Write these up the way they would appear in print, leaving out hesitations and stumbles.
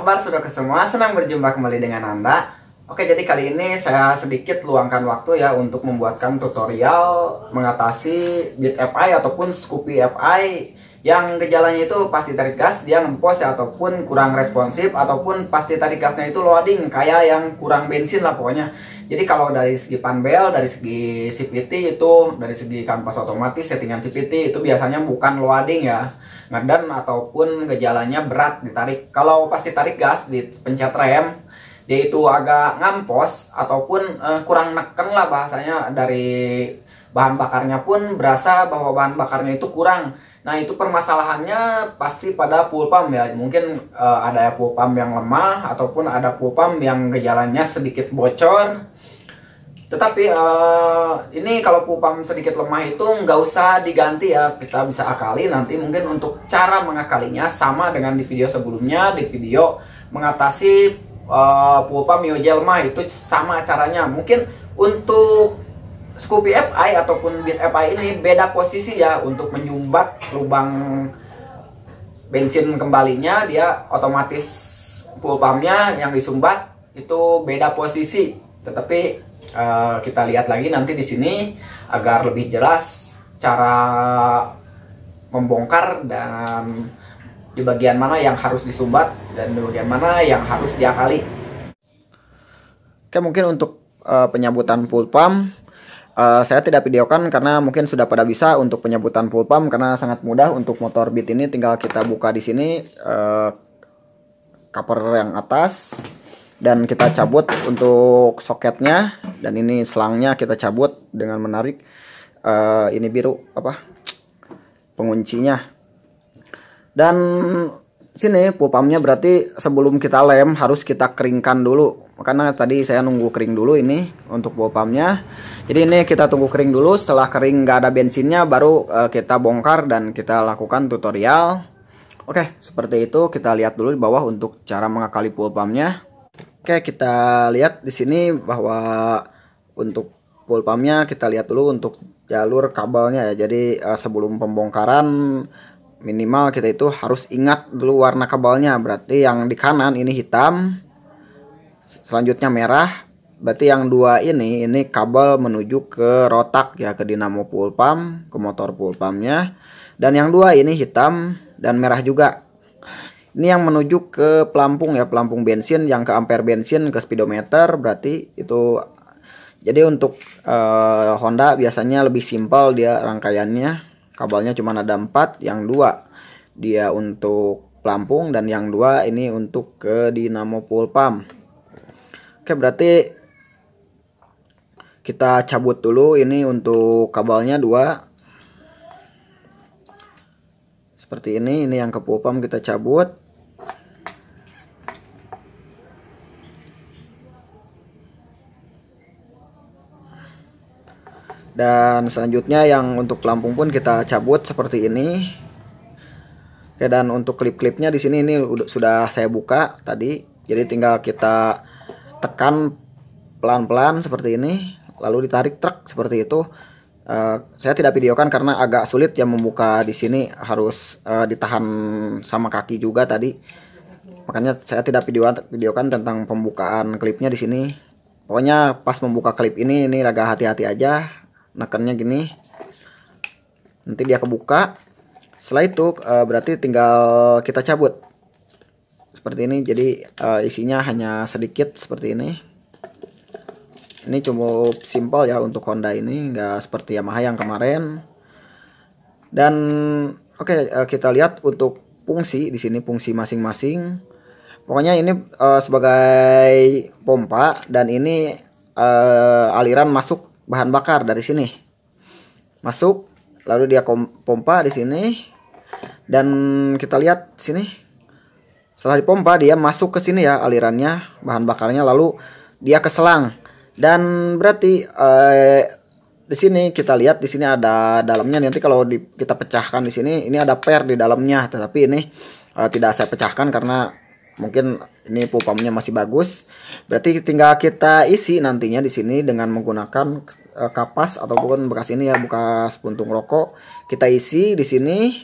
kabar saudara semua? Senang berjumpa kembali dengan Anda. Oke, jadi kali ini saya sedikit luangkan waktu ya untuk membuatkan tutorial mengatasi Beat FI ataupun Scoopy FI yang gejalanya itu pas ditarik gas dia ngempos ya, ataupun kurang responsif, ataupun pas ditarik gasnya itu loading kayak yang kurang bensin lah pokoknya. Jadi kalau dari segi panbel, dari segi CVT itu, dari segi kanvas otomatis settingan CVT itu biasanya bukan loading ya, ngedan ataupun gejalanya berat ditarik. Kalau pas ditarik gas dipencet rem dia itu agak ngampos ataupun kurang neken lah bahasanya, dari bahan bakarnya pun berasa bahwa bahan bakarnya itu kurang. Nah itu permasalahannya pasti pada full pump ya, mungkin ada full pump yang lemah ataupun ada full pump yang gejalanya sedikit bocor. Tetapi ini kalau full pump sedikit lemah itu nggak usah diganti ya, kita bisa akali nanti. Mungkin untuk cara mengakalinya sama dengan di video sebelumnya, di video mengatasi full pump Mioje lemah itu sama caranya. Mungkin untuk Scoopy FI ataupun Beat FI ini beda posisi ya, untuk menyumbat lubang bensin kembalinya dia otomatis full pumpnya yang disumbat itu beda posisi. Tetapi kita lihat lagi nanti di sini agar lebih jelas cara membongkar dan di bagian mana yang harus disumbat dan di bagian mana yang harus diakali. Oke, mungkin untuk penyebutan full pump saya tidak videokan karena mungkin sudah pada bisa untuk penyebutan full pump, karena sangat mudah untuk motor Beat ini. Tinggal kita buka di sini cover yang atas dan kita cabut untuk soketnya, dan ini selangnya kita cabut dengan menarik ini biru penguncinya. Dan sini full pumpnya berarti sebelum kita lem harus kita keringkan dulu, karena tadi saya nunggu kering dulu ini untuk full pumpnya. Jadi ini kita tunggu kering dulu, setelah kering nggak ada bensinnya baru kita bongkar dan kita lakukan tutorial. Oke, seperti itu. Kita lihat dulu di bawah untuk cara mengakali full pumpnya. Oke, kita lihat di sini bahwa untuk full pumpnya kita lihat dulu untuk jalur kabelnya ya. Jadi sebelum pembongkaran minimal kita itu harus ingat dulu warna kabelnya. Berarti yang di kanan ini hitam, selanjutnya merah. Berarti yang dua ini kabel menuju ke rotak ya, ke dinamo full pump, ke motor full pumpnya. Dan yang dua ini hitam dan merah juga. Ini yang menuju ke pelampung ya, pelampung bensin, yang ke ampere bensin, ke speedometer. Berarti itu. Jadi untuk Honda biasanya lebih simpel dia rangkaiannya. Kabelnya cuma ada 4, yang 2 dia untuk pelampung dan yang 2 ini untuk ke dinamo full pump. Oke, berarti kita cabut dulu ini untuk kabelnya 2. Seperti ini yang ke full pump kita cabut. Dan selanjutnya yang untuk pelampung pun kita cabut seperti ini. Oke, dan untuk klip-klipnya di sini ini sudah saya buka tadi. Jadi tinggal kita tekan pelan-pelan seperti ini, lalu ditarik truk seperti itu. Saya tidak videokan karena agak sulit ya membuka di sini, harus ditahan sama kaki juga tadi. Makanya saya tidak videokan tentang pembukaan klipnya di sini. Pokoknya pas membuka klip ini agak hati-hati aja. Nekannya gini, nanti dia kebuka. Setelah itu berarti tinggal kita cabut seperti ini. Jadi isinya hanya sedikit seperti ini. Ini cukup simpel ya untuk Honda ini, nggak seperti Yamaha yang kemarin. Dan oke, kita lihat untuk fungsi di sini, fungsi masing-masing. Pokoknya ini sebagai pompa, dan ini aliran masuk bahan bakar dari sini masuk, lalu dia pompa di sini, dan kita lihat sini setelah dipompa dia masuk ke sini ya alirannya bahan bakarnya, lalu dia ke selang. Dan berarti di sini kita lihat di sini ada dalamnya. Nanti kalau kita pecahkan di sini ini ada per di dalamnya, tetapi ini tidak saya pecahkan karena mungkin ini full pumpnya masih bagus. Berarti tinggal kita isi nantinya di sini dengan menggunakan kapas ataupun bekas ini ya, bekas puntung rokok. Kita isi di sini.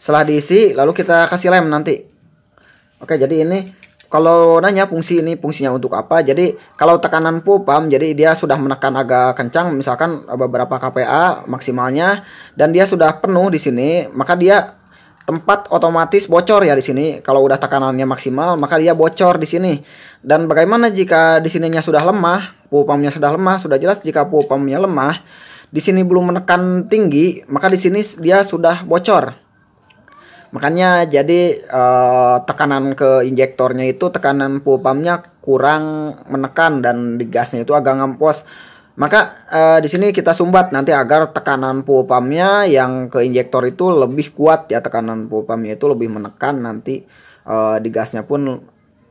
Setelah diisi lalu kita kasih lem nanti. Oke, jadi ini kalau nanya fungsi ini fungsinya untuk apa? Jadi kalau tekanan full pump, jadi dia sudah menekan agak kencang, misalkan beberapa kPa maksimalnya, dan dia sudah penuh di sini, maka dia tempat otomatis bocor ya di sini. Kalau udah tekanannya maksimal, maka dia bocor di sini. Dan bagaimana jika di sininya sudah lemah, full pumpnya sudah lemah? Sudah jelas jika full pumpnya lemah, di sini belum menekan tinggi, maka di sini dia sudah bocor. Makanya jadi tekanan ke injektornya itu tekanan full pumpnya kurang menekan dan di gasnya itu agak ngempos. Maka di sini kita sumbat nanti agar tekanan full pumpnya yang ke injektor itu lebih kuat ya, tekanan full pumpnya itu lebih menekan, nanti di gasnya pun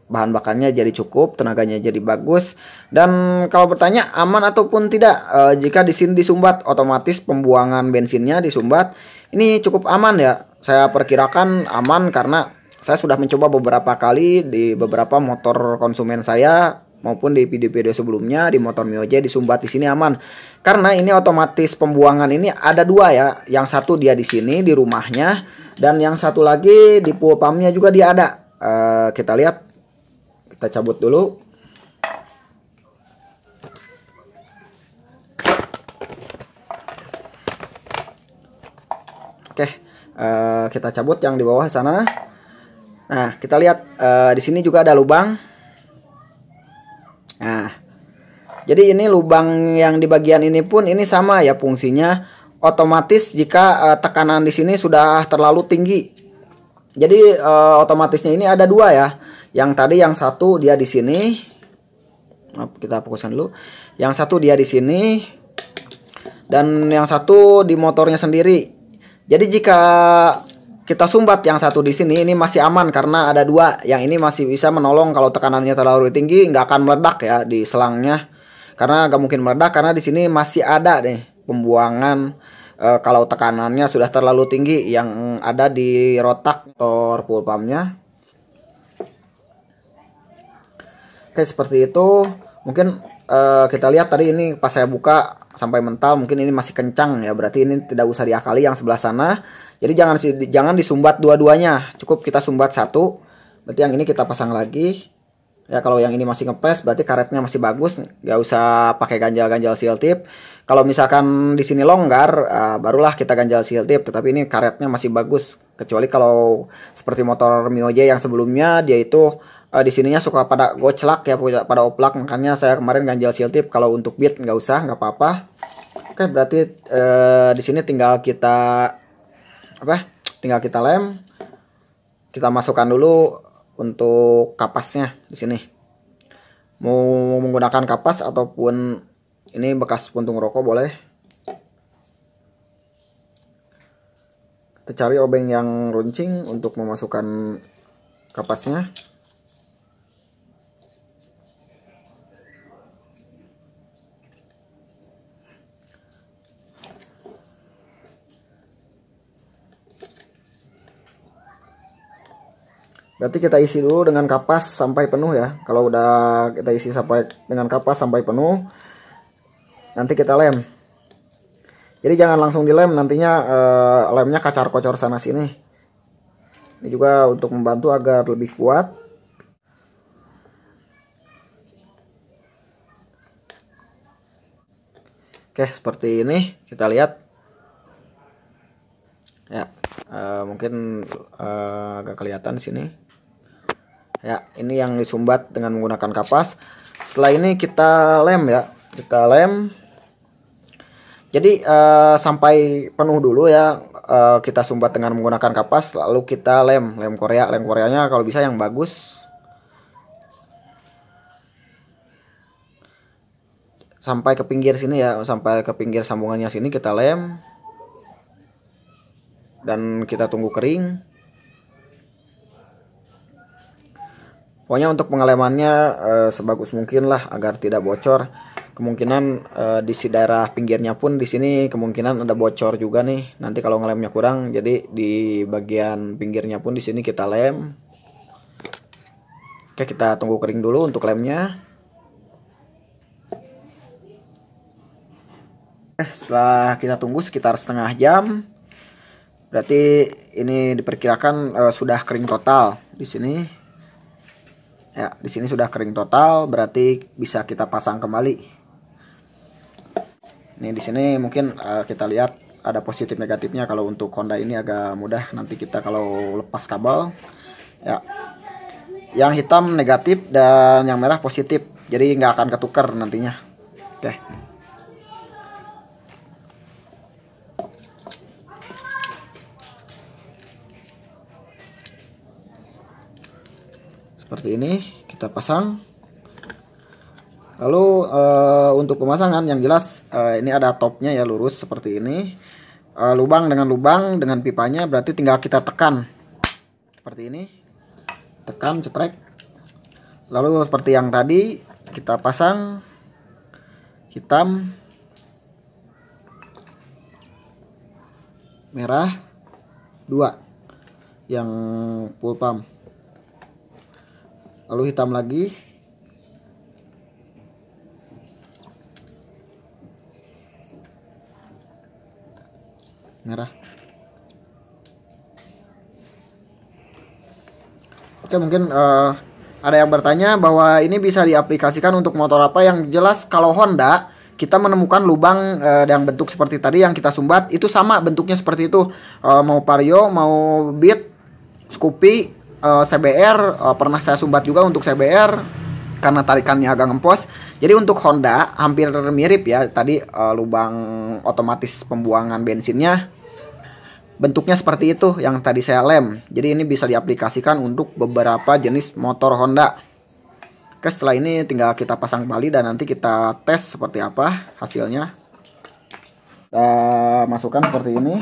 bahan bakarnya jadi cukup, tenaganya jadi bagus. Dan kalau bertanya aman ataupun tidak, jika di sini disumbat otomatis pembuangan bensinnya disumbat, ini cukup aman ya. Saya perkirakan aman karena saya sudah mencoba beberapa kali di beberapa motor konsumen saya maupun di video-video sebelumnya di motor Mio J disumbat di sini aman. Karena ini otomatis pembuangan ini ada dua ya. Yang satu dia di sini di rumahnya, dan yang satu lagi di full pumpnya juga dia ada. Kita lihat. Kita cabut dulu. Oke, kita cabut yang di bawah sana. Nah, kita lihat di sini juga ada lubang. Nah, jadi ini lubang yang di bagian ini pun ini sama ya fungsinya. Otomatis jika tekanan di sini sudah terlalu tinggi. Jadi otomatisnya ini ada dua ya. Yang tadi yang satu dia di sini. Kita fokuskan dulu. Yang satu dia di sini. Dan yang satu di motornya sendiri. Jadi jika kita sumbat yang satu di sini, ini masih aman karena ada dua. Yang ini masih bisa menolong kalau tekanannya terlalu tinggi, nggak akan meledak ya di selangnya. Karena nggak mungkin meledak karena di sini masih ada nih pembuangan kalau tekanannya sudah terlalu tinggi yang ada di rotak motor full pumpnya. Oke, seperti itu. Mungkin kita lihat tadi ini pas saya buka sampai mental, mungkin ini masih kencang ya, berarti ini tidak usah diakali yang sebelah sana. Jadi jangan disumbat dua-duanya, cukup kita sumbat satu. Berarti yang ini kita pasang lagi ya. Kalau yang ini masih ngepres berarti karetnya masih bagus, nggak usah pakai ganjal-ganjal seal tip. Kalau misalkan di sini longgar, barulah kita ganjal seal tip, tetapi ini karetnya masih bagus. Kecuali kalau seperti motor Mio J yang sebelumnya, dia itu di sininya suka pada goclak ya, pada oplak, makanya saya kemarin ganjal seal tip. Kalau untuk beat nggak usah, nggak apa-apa. Oke, berarti di sini tinggal kita tinggal kita lem. Kita masukkan dulu untuk kapasnya di sini. Mau menggunakan kapas ataupun ini bekas puntung rokok boleh. Kita cari obeng yang runcing untuk memasukkan kapasnya. Berarti kita isi dulu dengan kapas sampai penuh ya. Kalau udah kita isi sampai dengan kapas sampai penuh, nanti kita lem. Jadi jangan langsung dilem, nantinya lemnya kacar-kocor sana sini. Ini juga untuk membantu agar lebih kuat. Oke, seperti ini kita lihat. Ya, mungkin agak kelihatan di sini. Ya, ini yang disumbat dengan menggunakan kapas. Setelah ini kita lem ya, kita lem. Jadi sampai penuh dulu ya, kita sumbat dengan menggunakan kapas, lalu kita lem Korea. Lem Koreanya kalau bisa yang bagus. Sampai ke pinggir sini ya, sampai ke pinggir sambungannya sini kita lem. Dan kita tunggu kering. Pokoknya untuk pengelemannya sebagus mungkin lah agar tidak bocor. Kemungkinan di daerah pinggirnya pun di sini kemungkinan ada bocor juga nih. Nanti kalau ngelemnya kurang, jadi di bagian pinggirnya pun di sini kita lem. Oke, kita tunggu kering dulu untuk lemnya. Setelah kita tunggu sekitar setengah jam, berarti ini diperkirakan sudah kering total di sini. Ya, di sini sudah kering total, berarti bisa kita pasang kembali. Nih di sini mungkin kita lihat ada positif negatifnya. Kalau untuk Honda ini agak mudah, nanti kita kalau lepas kabel ya, yang hitam negatif dan yang merah positif, jadi nggak akan ketukar nantinya. Oke. Seperti ini kita pasang. Lalu untuk pemasangan yang jelas ini ada topnya ya, lurus seperti ini. Lubang dengan pipanya, berarti tinggal kita tekan seperti ini. Tekan, cetrek. Lalu seperti yang tadi kita pasang hitam, merah, 2 yang full pump. Lalu hitam lagi, merah. Oke, mungkin ada yang bertanya bahwa ini bisa diaplikasikan untuk motor apa. Yang jelas kalau Honda kita menemukan lubang yang bentuk seperti tadi yang kita sumbat, itu sama bentuknya seperti itu. Mau Vario, mau Beat, Scoopy, CBR, pernah saya sumbat juga untuk CBR karena tarikannya agak ngempos. Jadi untuk Honda hampir mirip ya tadi, lubang otomatis pembuangan bensinnya bentuknya seperti itu yang tadi saya lem. Jadi ini bisa diaplikasikan untuk beberapa jenis motor Honda. Oke, setelah ini tinggal kita pasang kembali dan nanti kita tes seperti apa hasilnya. Kita masukkan seperti ini.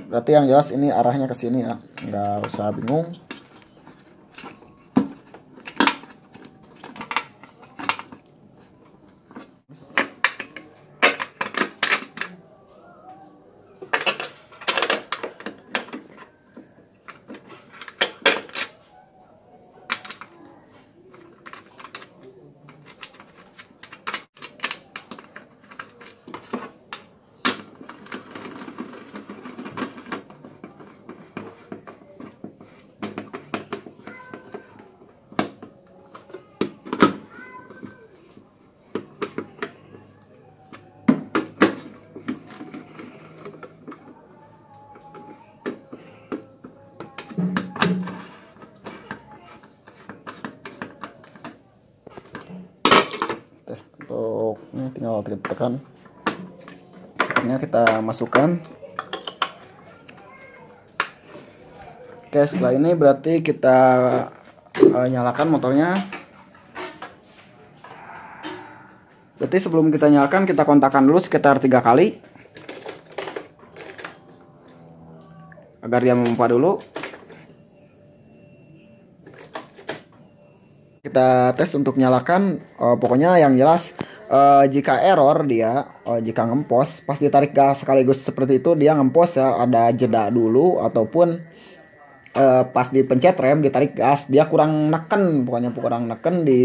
Berarti yang jelas ini arahnya ke sini ya, nggak usah bingung. Untuk ini tinggal tekan, ini kita masukkan. Oke, setelah ini berarti kita nyalakan motornya. Berarti sebelum kita nyalakan, kita kontakkan dulu sekitar 3 kali agar dia memompa dulu. Kita tes untuk nyalakan. Pokoknya yang jelas jika error dia, jika ngempos pas ditarik gas sekaligus seperti itu dia ngempos ya, ada jeda dulu, ataupun pas dipencet rem ditarik gas dia kurang neken, pokoknya kurang neken di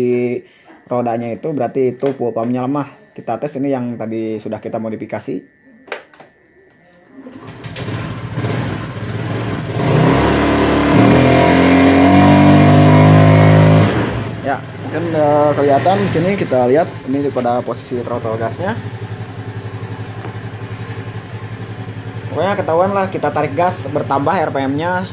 rodanya, itu berarti itu full pumpnya lemah. Kita tes ini yang tadi sudah kita modifikasi. Ya, mungkin kelihatan di sini, kita lihat ini pada posisi throttle gasnya. Pokoknya ketahuan lah, kita tarik gas bertambah RPM-nya.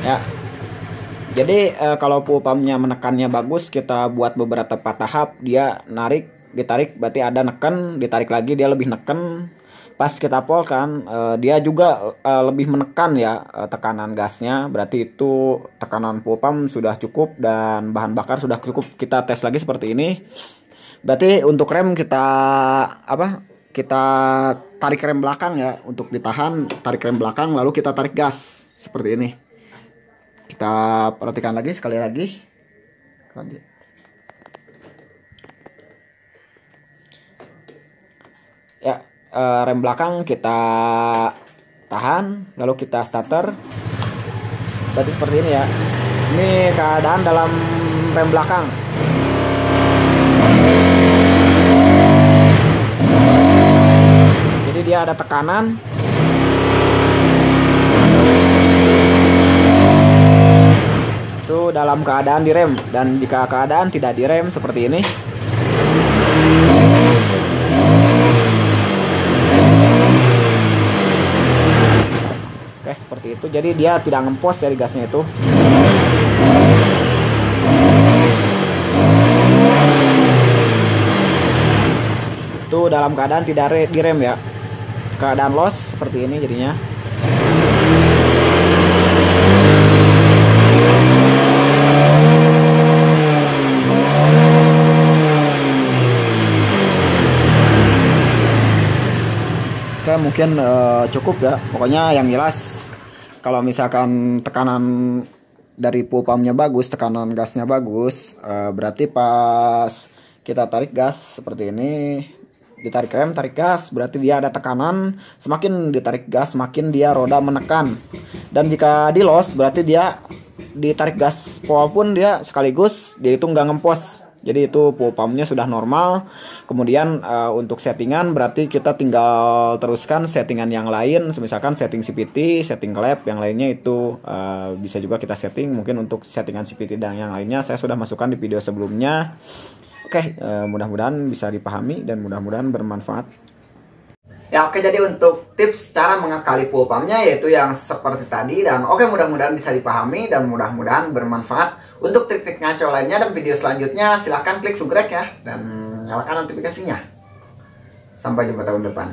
Ya. Jadi kalau full pumpnya menekannya bagus, kita buat beberapa tahap, dia narik, ditarik, berarti ada neken, ditarik lagi dia lebih neken. Pas kita pol kan dia juga lebih menekan ya, tekanan gasnya, berarti itu tekanan full pump sudah cukup dan bahan bakar sudah cukup. Kita tes lagi seperti ini. Berarti untuk rem kita kita tarik rem belakang ya, untuk ditahan tarik rem belakang, lalu kita tarik gas seperti ini. Kita perhatikan lagi sekali lagi. Lanjut. Ya, rem belakang kita tahan, lalu kita starter. berarti seperti ini ya. Ini keadaan dalam rem belakang. Jadi dia ada tekanan. Itu dalam keadaan direm, dan jika keadaan tidak direm seperti ini. Oke, seperti itu. Jadi dia tidak ngempos dari gasnya itu. Itu dalam keadaan tidak direm ya. Keadaan loss seperti ini jadinya. Oke, mungkin cukup ya. Pokoknya yang jelas kalau misalkan tekanan dari fuel pumpnya bagus, tekanan gasnya bagus, berarti pas kita tarik gas seperti ini, ditarik rem, tarik gas, berarti dia ada tekanan. Semakin ditarik gas, semakin dia roda menekan. Dan jika di loss, berarti dia ditarik gas walaupun dia sekaligus dia itu nggak ngempos. Jadi itu fuel pumpnya sudah normal. Kemudian untuk settingan berarti kita tinggal teruskan settingan yang lain. Misalkan setting CVT, setting klep, yang lainnya itu bisa juga kita setting. Mungkin untuk settingan CVT dan yang lainnya saya sudah masukkan di video sebelumnya. Oke, mudah-mudahan bisa dipahami dan mudah-mudahan bermanfaat. Ya oke, jadi untuk tips cara mengakali fuel pumpnya yaitu yang seperti tadi. Dan oke, mudah-mudahan bisa dipahami dan mudah-mudahan bermanfaat. Untuk trik-trik ngaco lainnya dan video selanjutnya silahkan klik subscribe ya. Dan nyalakan notifikasinya. Sampai jumpa tahun depan.